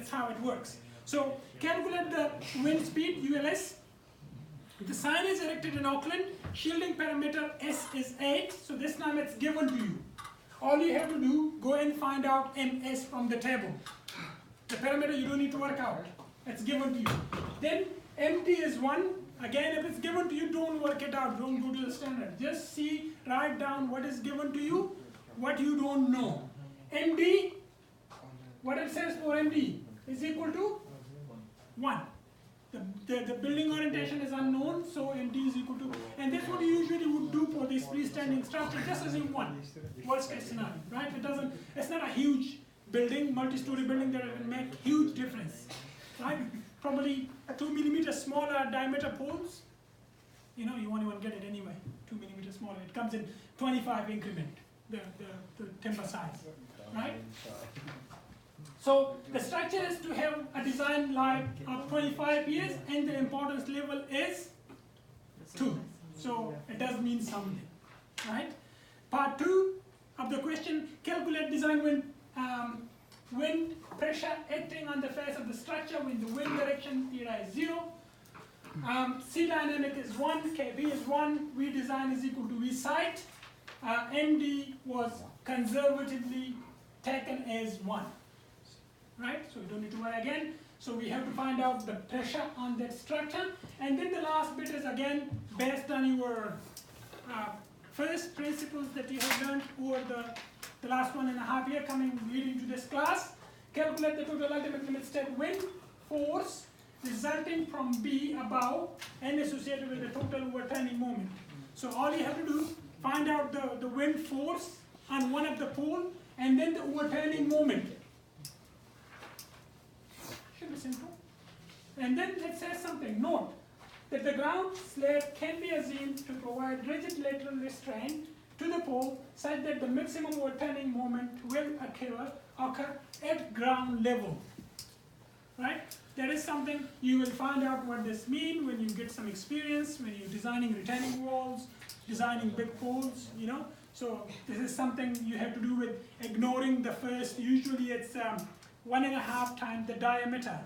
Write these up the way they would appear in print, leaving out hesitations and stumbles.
That's how it works. So calculate the wind speed, ULS. The sign is erected in Auckland. Shielding parameter S is 8. So this time it's given to you. All you have to do, go and find out MS from the table. The parameter you don't need to work out. It's given to you. Then MT is 1. Again, if it's given to you, don't work it out. Don't go to the standard. Just see, write down what is given to you, what you don't know. MD, what it says for MD is equal to 1. The building orientation is unknown, so MD is equal to, and that's what you usually would do for this freestanding structure. Just assume 1. Worst case scenario, right? It's not a huge building, multi-story building that will make huge difference, right? Probably 2 mm smaller diameter poles. You won't even get it anyway. 2 mm smaller. It comes in 25 increment, the timber size, right? So the structure is to have a design life of 25 years, and the importance level is 2. So it does mean something, right? Part 2 of the question: calculate design wind pressure acting on the face of the structure when the wind direction theta is 0. C dynamic is 1, KB is 1, V design is equal to V site. MD was conservatively taken as 1. Right? So we don't need to worry again. So we have to find out the pressure on that structure. And then the last bit is again based on your first principles that you have learned over the last 1.5 years leading to this class. Calculate the total ultimate limit state wind force resulting from B above and associated with the total overturning moment. So all you have to do, find out the wind force on one of the pole and then the overturning moment. Should be simple. And then it says something. Note that the ground slab can be assumed to provide rigid lateral restraint to the pole such that the maximum overturning moment will occur at ground level. Right? That is something you will find out what this means when you get some experience, when you're designing retaining walls, designing big poles, So this is something you have to do with ignoring the first, usually it's 1.5 times the diameter.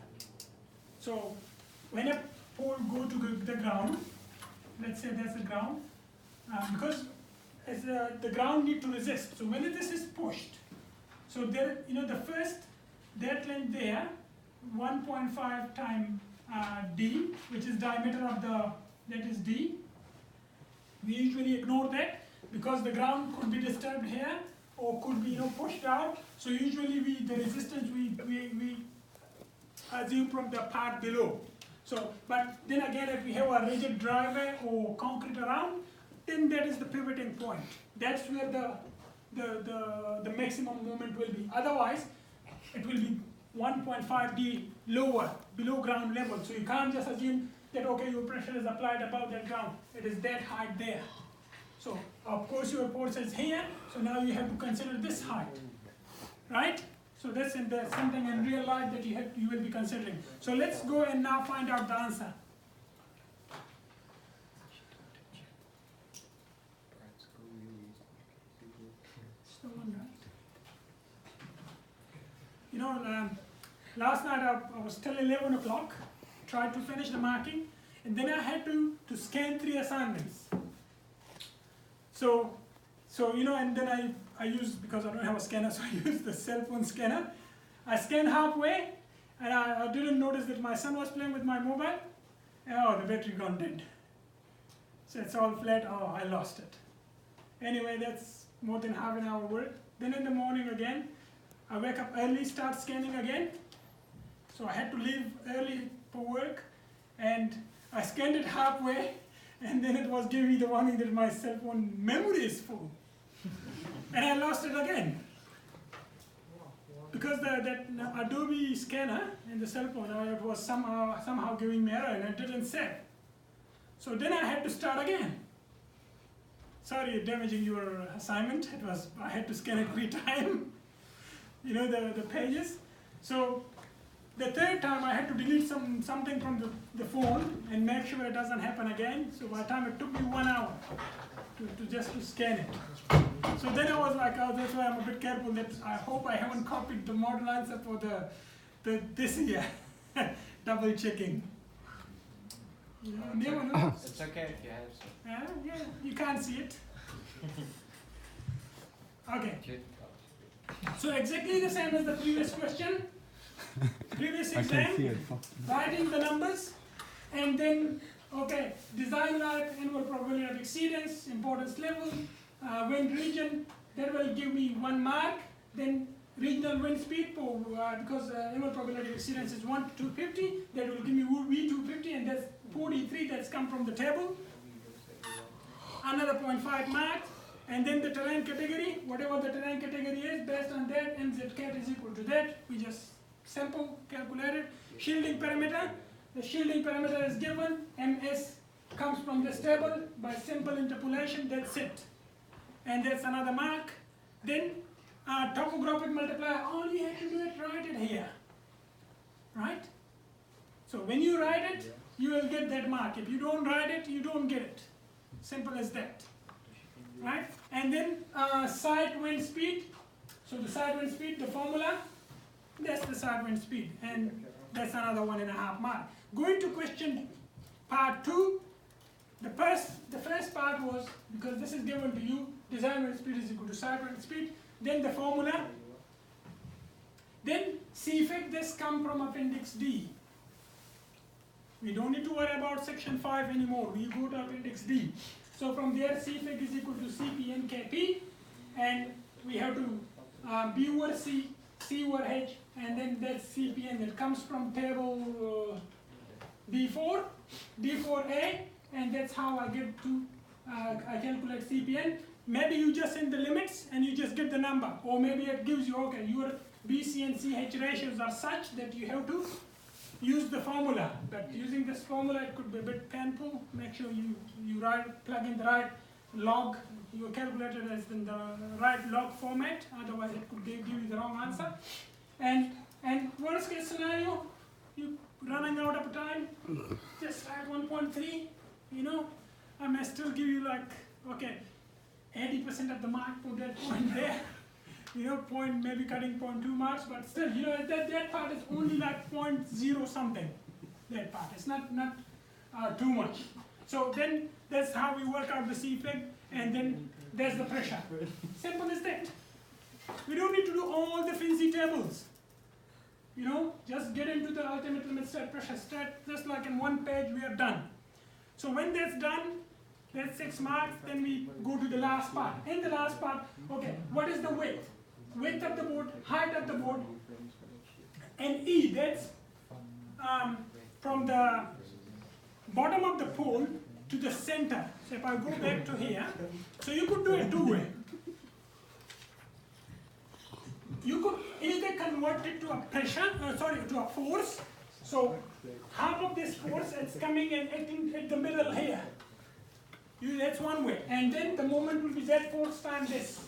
So when a pole go to the ground, let's say that's the ground, because the ground need to resist. So when this is pushed, so there, the first, that length there, 1.5 times D, which is diameter of that is D. We usually ignore that because the ground could be disturbed here or could be pushed out. So usually the resistance we assume from the part below. So, but then again, if we have a rigid driveway or concrete around, then that is the pivoting point. That's where the maximum moment will be. Otherwise, it will be 1.5 D lower, below ground level. So you can't just assume that, okay, your pressure is applied above that ground. It is that height there. So of course your force is here, so now you have to consider this height, right? So that's something in real life that you will be considering. So let's go and now find out the answer. Still one, right? Last night I was till 11 o'clock, tried to finish the marking, and then I had to scan 3 assignments. So and then I used, because I don't have a scanner, so I used the cell phone scanner. I scanned halfway, and I didn't notice that my son was playing with my mobile. Oh, the battery gone dead. So it's all flat. Oh, I lost it. Anyway, that's more than half an hour work. Then in the morning again, I wake up early, start scanning again. So I had to leave early for work, and I scanned it halfway, and then it was giving me the warning that my cell phone memory is full. And I lost it again. Because that Adobe scanner in the cell phone, it was somehow giving me error, and it didn't save. So then I had to start again. Sorry, damaging your assignment. I had to scan it 3 times. The pages. So the 3rd time I had to delete something from the phone and make sure it doesn't happen again. So by the time it took me 1 hour to scan it. So then I was like, oh, that's why I'm a bit careful that I hope I haven't copied the model answer for this here, double checking. Never know. It's okay if you have some. Yeah, you can't see it. Okay. So exactly the same as the previous question, previous exam, writing the numbers, and then, okay, design life, annual probability of exceedance, importance level, wind region, that will give me 1 mark. Then regional wind speed, because annual probability of exceedance is 1 to 250, that will give me V250, and that's 43, that's come from the table. Another 0.5 marks. And then the terrain category, whatever the terrain category is, based on that, NZ cat is equal to that. We just simple calculated. Shielding parameter, the shielding parameter is given. MS comes from this table by simple interpolation, that's it. And that's another mark. Then topographic multiplier, all you have to do is write it here. Right? So when you write it, you will get that mark. If you don't write it, you don't get it. Simple as that. Right? And then side wind speed. So the side wind speed, the formula, that's the side wind speed. And that's another 1.5 mark. Going to question part 2. The first part was, because this is given to you, design wind speed is equal to side wind speed. Then the formula. Then CFIC, this comes from Appendix D. We don't need to worry about section 5 anymore. We go to Appendix D. So from there, CFIC is equal to CP NKP, and we have to B over C, C over H, and then that's CPN that comes from table D4, D4A, and that's how I get to, I calculate CPN. Maybe you just send the limits and you just get the number, or maybe it gives you, okay, your BC and CH ratios are such that you have to use the formula, but using this formula it could be a bit painful. Make sure you plug in the right log, you calculate it as in the right log format, otherwise it could give you the wrong answer. And worst case scenario, you running out of time, just write 1.3, I may still give you like, okay, 80% of the mark for that point there. Point, maybe cutting 0.2 marks, but still, that part is only like 0.0 something, that part. It's not too much. So then that's how we work out the CFIG, and then there's the pressure. Simple as that. We don't need to do all the fancy tables. Just get into the ultimate limit state pressure stat, just like in one page we are done. So when that's done, that's 6 marks, then we go to the last part. In the last part, okay, what is the width? Width of the board, height of the board, and E, that's from the bottom of the pole to the center. So if I go back to here, so you could do it 2 ways. You could either convert it to a pressure, to a force. So half of this force is coming and acting at the middle here. That's one way. And then the moment will be that force times this.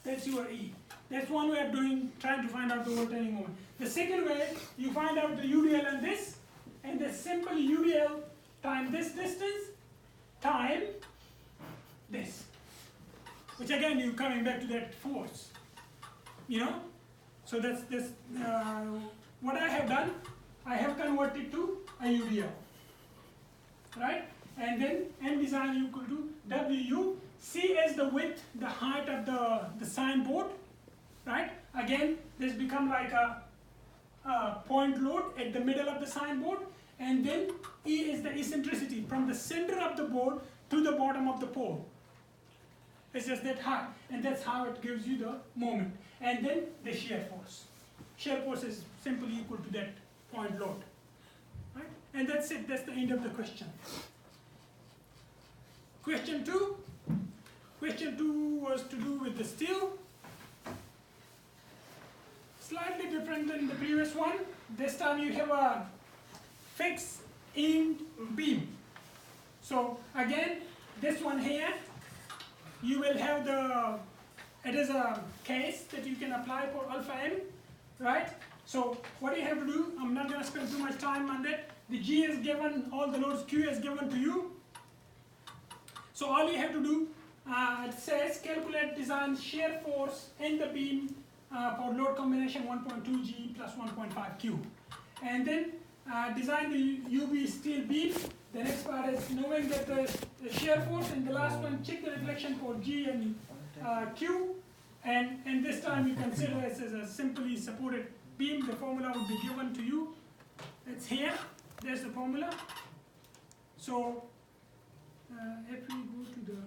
That's your E. That's one way of trying to find out the rotating moment. The second way, you find out the UDL and this, and the simple UDL times this distance, time this. Which again, you're coming back to that force. So that's this. What I have done, I have converted to a UDL. Right? And then N design equal to WU. C is the width, the height of the signboard, right? Again, this become like a point load at the middle of the signboard, and then E is the eccentricity from the center of the board to the bottom of the pole. It's just that high, and that's how it gives you the moment. And then the shear force. Shear force is simply equal to that point load, right? And that's it, that's the end of the question. Question 2. Question 2 was to do with the steel. Slightly different than the previous one. This time you have a fixed end beam. So again, this one here, you will have it is a case that you can apply for alpha M, right? So what you have to do, I'm not going to spend too much time on that. The G is given, all the loads Q is given to you. So all you have to do, it says calculate design shear force in the beam for load combination 1.2 G plus 1.5 Q. And then design the UV steel beam. The next part is knowing that the shear force, and the last one, check the reflection for G and Q. And this time you consider this as a simply supported beam. The formula would be given to you. It's here. There's the formula. So if we go to the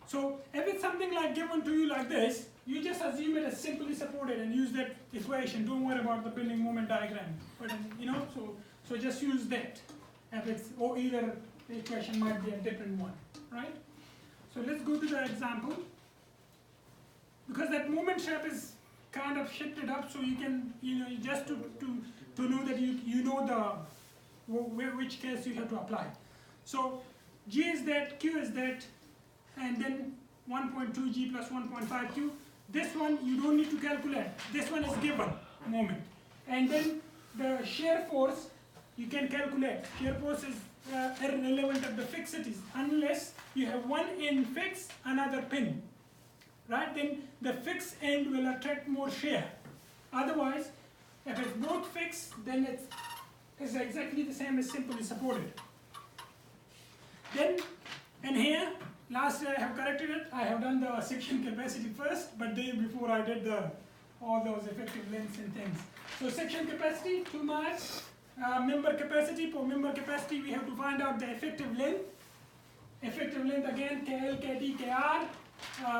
so if it's something like given to you like this, you just assume it as simply supported and use that equation. Don't worry about the bending moment diagram. But so just use that. If it's or either the equation might be a different one, right? So let's go to the example. Because that moment shape is kind of shifted up, so you can just to know that you know the which case you have to apply. So G is that, Q is that, and then 1.2 G plus 1.5 Q. This one you don't need to calculate. This one is given moment. And then the shear force you can calculate. Shear force is irrelevant of the fixities unless you have one end fixed, another pin. Right? Then the fixed end will attract more shear. Otherwise, if it's both fixed, then it's exactly the same as simply supported. Then, and here, last year I have corrected it. I have done the section capacity first, but day before I did all those effective lengths and things. So section capacity, 2 marks. Member capacity, for member capacity we have to find out the effective length. Effective length again, KL, KT, KR.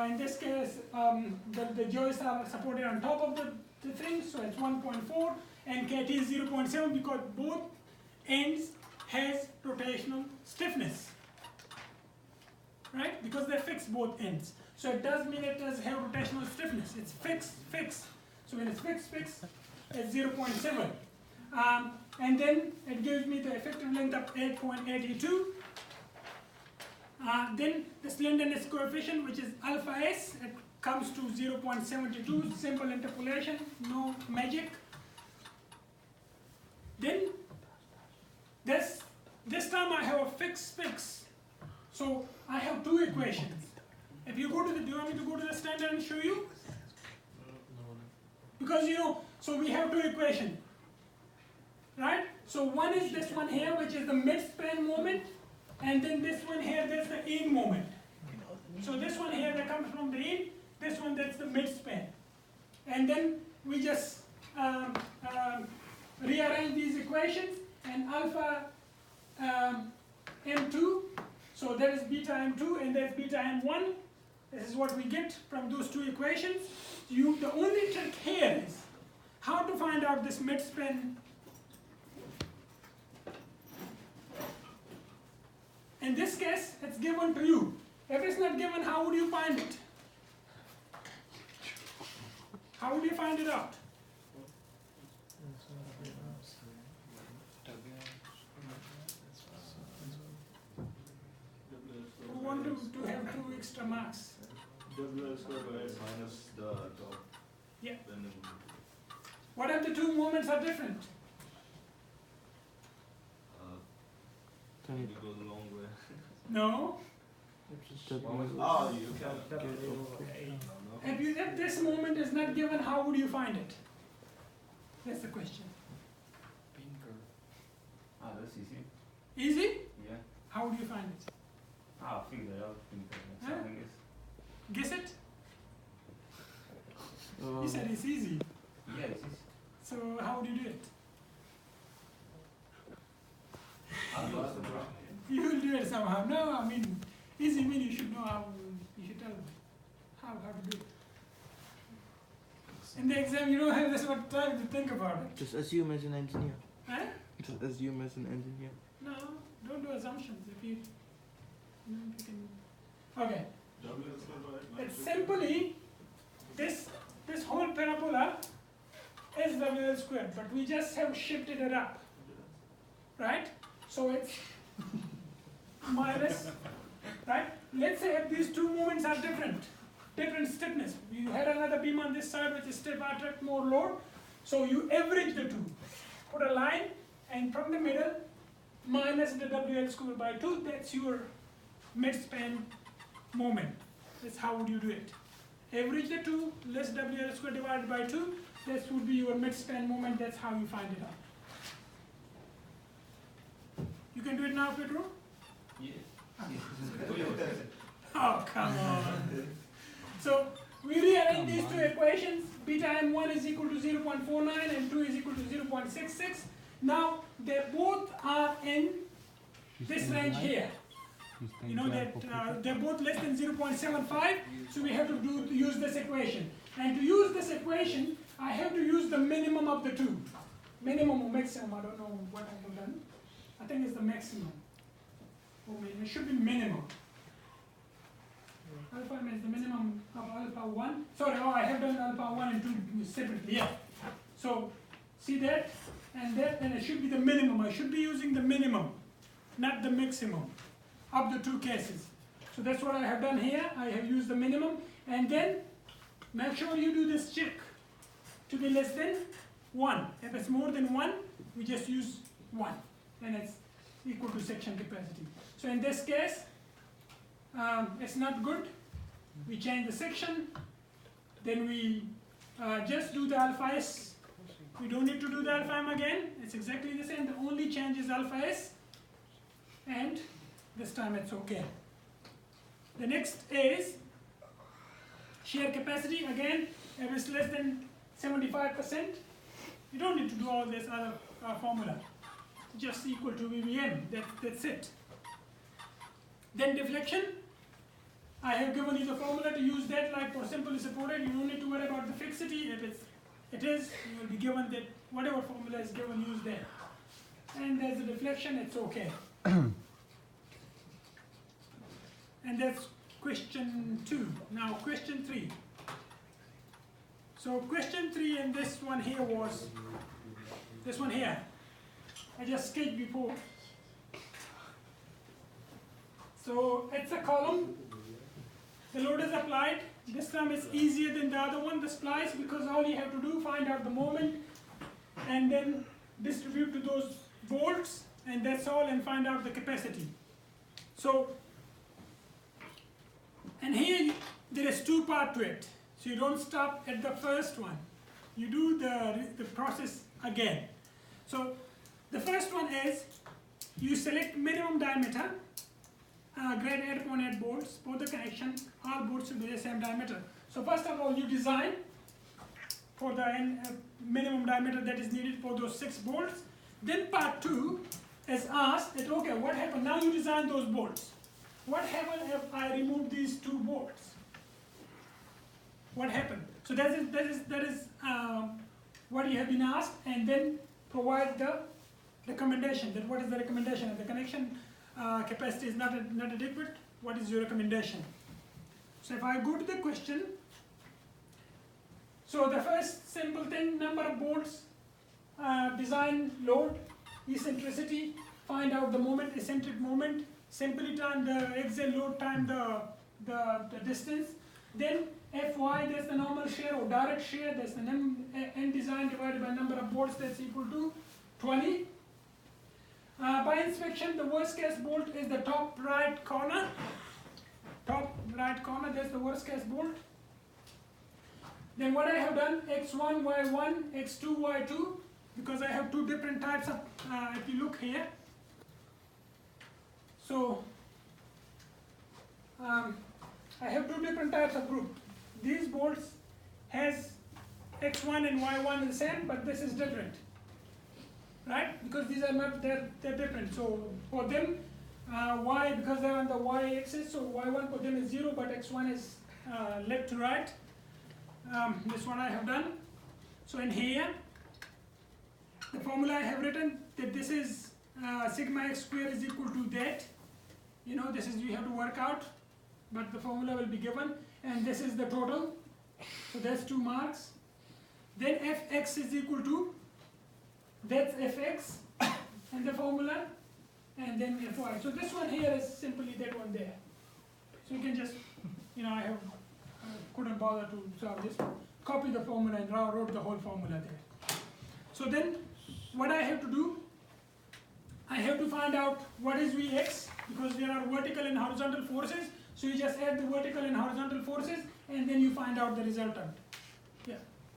In this case, the joists are supported on top of the thing, so it's 1.4, and KT is 0.7 because both ends has rotational stiffness. Right? Because they fix both ends. So it does mean it does have rotational stiffness. It's fixed. So when it's fixed, it's 0.7. And then it gives me the effective length of 8.82. Then the slenderness coefficient, which is alpha S, it comes to 0.72, simple interpolation, no magic. Then this time I have a fix. So I have two equations. If you go to do you want me to go to the standard and show you? Because so we have two equations. Right? So one is this one here, which is the mid-span moment, and then this one here, that's the end moment. So this one here that comes from the end, this one that's the mid-span. And then we just rearrange these equations, and alpha M2, so that is beta M2 and that's beta M1. This is what we get from those two equations. The only trick here is how to find out this mid-span. In this case, it's given to you. If it's not given, how would you find it? How would you find it out? Who want to have 2 extra marks? WL squared minus the top. Yeah. Then What if the two moments are different? you go the long way. No. Oh, you can. If this moment is not given, how would you find it? That's the question. Pinker. Ah, that's easy. Easy? Yeah. How would you find it? Ah, figure it out. Pinker. Huh? Something is. Guess it? You said it's easy. Yeah, it's easy. So how would you do it? I'll do it. You will do it somehow. No, I mean, easy means you should know how, you should tell them how to do it. In the exam, you don't have this much time to think about it. Just assume as an engineer. Huh? Just assume as an engineer. No, don't do assumptions. If you can. Okay. WL squared minus. It's simply this whole parabola is WL squared, but we just have shifted it up. Right? So it's minus, right? Let's say if these two moments are different stiffness. You had another beam on this side which is stiff, attract more load. So you average the two. Put a line, and from the middle, minus the WL squared by 2, that's your mid-span moment. That's how would you do it. Average the two, less WL square divided by 2. This would be your mid-span moment. That's how you find it out. You can do it now, Pedro? Yes. Oh, come on. So we rearrange these two equations. Beta m1 is equal to 0.49 and 2 is equal to 0.66. Now they both are in this range here. You know that they're both less than 0.75, so we have to use this equation. And to use this equation, I have to use the minimum of the two. Minimum or maximum, I don't know what I have done. I think it's the maximum. Or maybe it should be minimum. Alpha m is the minimum of alpha 1. Sorry, I have done alpha 1 and 2 separately. Yeah. So see that and that, and it should be the minimum. I should be using the minimum, not the maximum of the two cases. So that's what I have done here. I have used the minimum, and then make sure you do this check to be less than 1. If it's more than 1, we just use 1, and it's equal to section capacity. So in this case, it's not good. We change the section, then we just do the alpha s. We don't need to do the alpha m again. It's exactly the same. The only change is alpha s, and this time it's okay. The next is shear capacity. Again, if it's less than 75%, you don't need to do all this other formula. Just equal to VVM. That's it. Then deflection. I have given you the formula to use that, like for simply supported. You don't need to worry about the fixity. If it is, you will be given that whatever formula is given, use that. And there's a deflection, it's okay. And that's question 2. Now question 3. So question 3 and this one here was this one here. I just sketched before. So it's a column. The load is applied. This time it's easier than the other one, the splice, because all you have to do, find out the moment and then distribute to those volts, and that's all, and find out the capacity. So, and here there is 2 parts to it. So you don't stop at the first one. You do the process again. So the first one is you select minimum diameter, grade 8.8 bolts for the connection. All bolts should be the same diameter. So first of all, you design for the minimum diameter that is needed for those 6 bolts. Then part 2 is asked that, okay, what happened? Now you design those bolts. What happened if I remove these 2 bolts? What happened? So that is what you have been asked, and then provide the recommendation. That what is the recommendation? If the connection capacity is not adequate, what is your recommendation? So if I go to the question, so the first simple thing, number of bolts, design load, eccentricity, find out the moment, eccentric moment, simply turn the axial load time the distance. Then Fy, that's the normal shear or direct shear, that's the N design divided by number of bolts, that's equal to 20. By inspection, the worst case bolt is the top right corner. Top right corner, that's the worst case bolt. Then what I have done, x1, y1, x2, y2, because I have 2 different types of, if you look here. So, I have 2 different types of group. These bolts has x1 and y1 the same, but this is different. Right? Because these are not, they're different. So for them, y, because they're on the y-axis, so y1 for them is 0, but x1 is left to right. This one I have done. So in here, the formula I have written that this is sigma x square is equal to that. You know, this is you have to work out, but the formula will be given, and this is the total. So that's 2 marks. Then fx is equal to, that's fx and the formula, and then fy. So this one here is simply that one there. So you can just, you know, I couldn't bother to solve this one. Copy the formula and wrote the whole formula there. So then what I have to do, I have to find out what is Vx, because there are vertical and horizontal forces. So you just add the vertical and horizontal forces, and then you find out the resultant. Yeah.